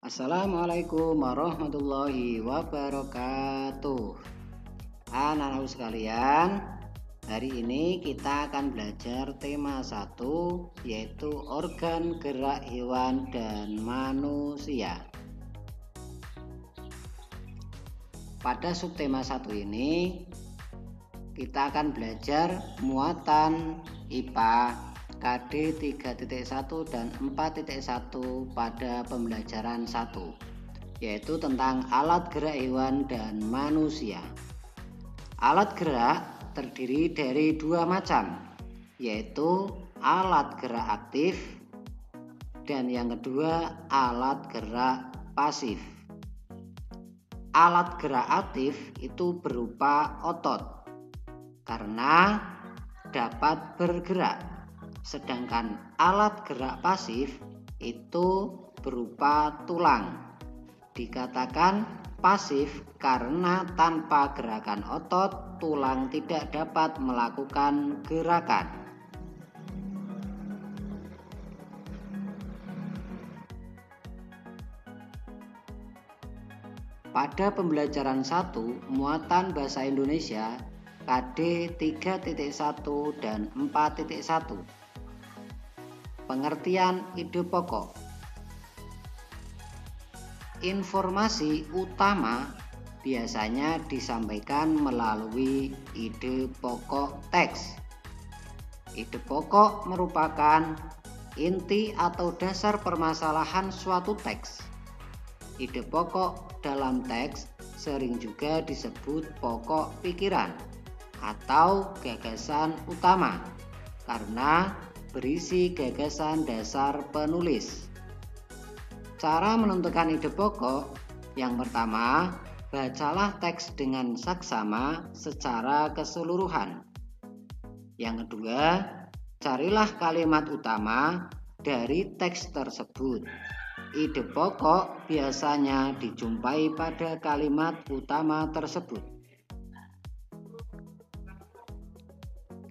Assalamualaikum warahmatullahi wabarakatuh. Anak-anakku sekalian, hari ini kita akan belajar tema 1, yaitu organ gerak hewan dan manusia. Pada subtema 1 ini kita akan belajar muatan IPA KD 3.1 dan 4.1 pada pembelajaran 1, yaitu tentang alat gerak hewan dan manusia. Alat gerak terdiri dari dua macam, yaitu alat gerak aktif dan yang kedua alat gerak pasif. Alat gerak aktif itu berupa otot karena dapat bergerak. Sedangkan alat gerak pasif itu berupa tulang. Dikatakan pasif karena tanpa gerakan otot, tulang tidak dapat melakukan gerakan. Pada pembelajaran 1, muatan bahasa Indonesia KD 3.1 dan 4.1. Pengertian ide pokok. Informasi utama biasanya disampaikan melalui ide pokok teks. Ide pokok merupakan inti atau dasar permasalahan suatu teks. Ide pokok dalam teks sering juga disebut pokok pikiran atau gagasan utama karena berisi gagasan dasar penulis. Cara menentukan ide pokok: yang pertama, bacalah teks dengan saksama secara keseluruhan. Yang kedua, carilah kalimat utama dari teks tersebut. Ide pokok biasanya dijumpai pada kalimat utama tersebut.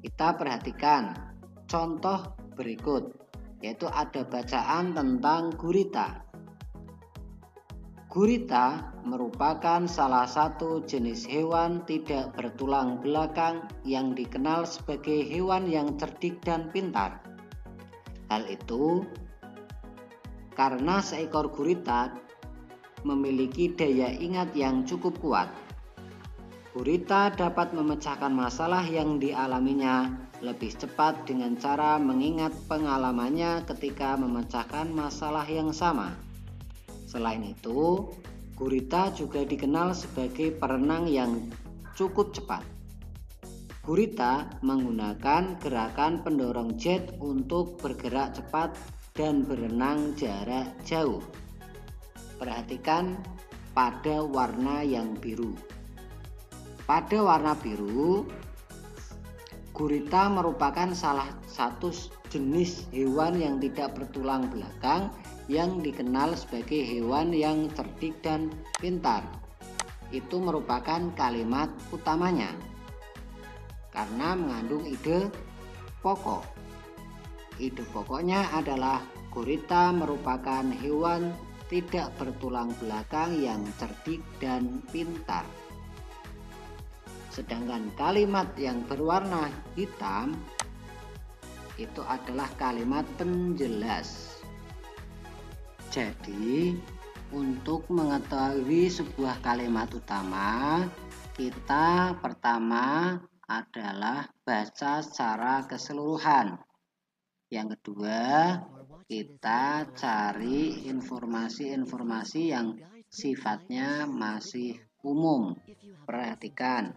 Kita perhatikan contoh berikut, yaitu ada bacaan tentang gurita. Gurita merupakan salah satu jenis hewan tidak bertulang belakang yang dikenal sebagai hewan yang cerdik dan pintar. Hal itu karena seekor gurita memiliki daya ingat yang cukup kuat. Gurita dapat memecahkan masalah yang dialaminya lebih cepat dengan cara mengingat pengalamannya ketika memecahkan masalah yang sama. Selain itu, gurita juga dikenal sebagai perenang yang cukup cepat. Gurita menggunakan gerakan pendorong jet untuk bergerak cepat dan berenang jarak jauh. Perhatikan pada warna yang biru. Pada warna biru, gurita merupakan salah satu jenis hewan yang tidak bertulang belakang yang dikenal sebagai hewan yang cerdik dan pintar. Itu merupakan kalimat utamanya karena mengandung ide pokok. Ide pokoknya adalah gurita merupakan hewan tidak bertulang belakang yang cerdik dan pintar. Sedangkan kalimat yang berwarna hitam itu adalah kalimat penjelas. Jadi, untuk mengetahui sebuah kalimat utama, kita pertama adalah baca secara keseluruhan. Yang kedua, kita cari informasi-informasi yang sifatnya masih umum. Perhatikan,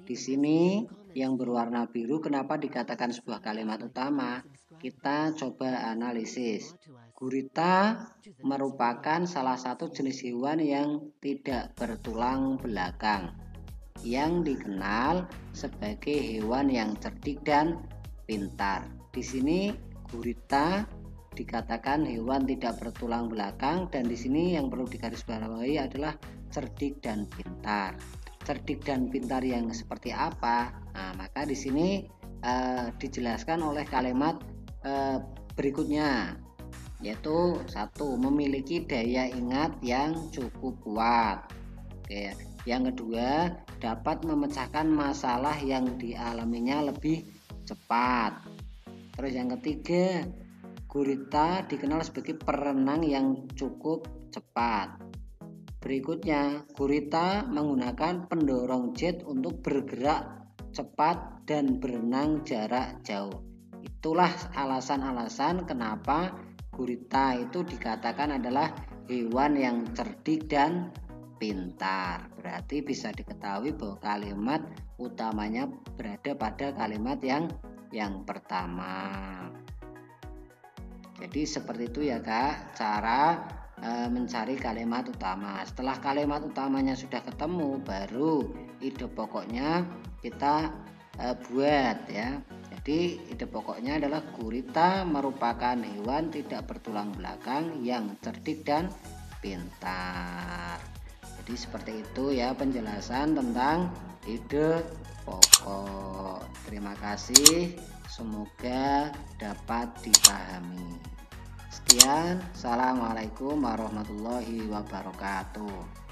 di sini yang berwarna biru kenapa dikatakan sebuah kalimat utama? Kita coba analisis. Gurita merupakan salah satu jenis hewan yang tidak bertulang belakang, yang dikenal sebagai hewan yang cerdik dan pintar. Di sini gurita dikatakan hewan tidak bertulang belakang, dan di sini yang perlu digarisbawahi adalah cerdik dan pintar. Cerdik dan pintar yang seperti apa? Nah, maka di sini dijelaskan oleh kalimat berikutnya. yaitu satu, memiliki daya ingat yang cukup kuat. Oke, yang kedua, dapat memecahkan masalah yang dialaminya lebih cepat. Terus yang ketiga, gurita dikenal sebagai perenang yang cukup cepat. Berikutnya, gurita menggunakan pendorong jet untuk bergerak cepat dan berenang jarak jauh. Itulah alasan-alasan kenapa gurita itu dikatakan adalah hewan yang cerdik dan pintar. Berarti bisa diketahui bahwa kalimat utamanya berada pada kalimat yang pertama. Jadi seperti itu ya Kak, cara mencari kalimat utama. Setelah kalimat utamanya sudah ketemu, baru ide pokoknya kita buat ya. Jadi ide pokoknya adalah gurita merupakan hewan tidak bertulang belakang yang cerdik dan pintar. Jadi seperti itu ya penjelasan tentang ide pokok. Terima kasih, semoga dapat dipahami. Sekian, assalamualaikum warahmatullahi wabarakatuh.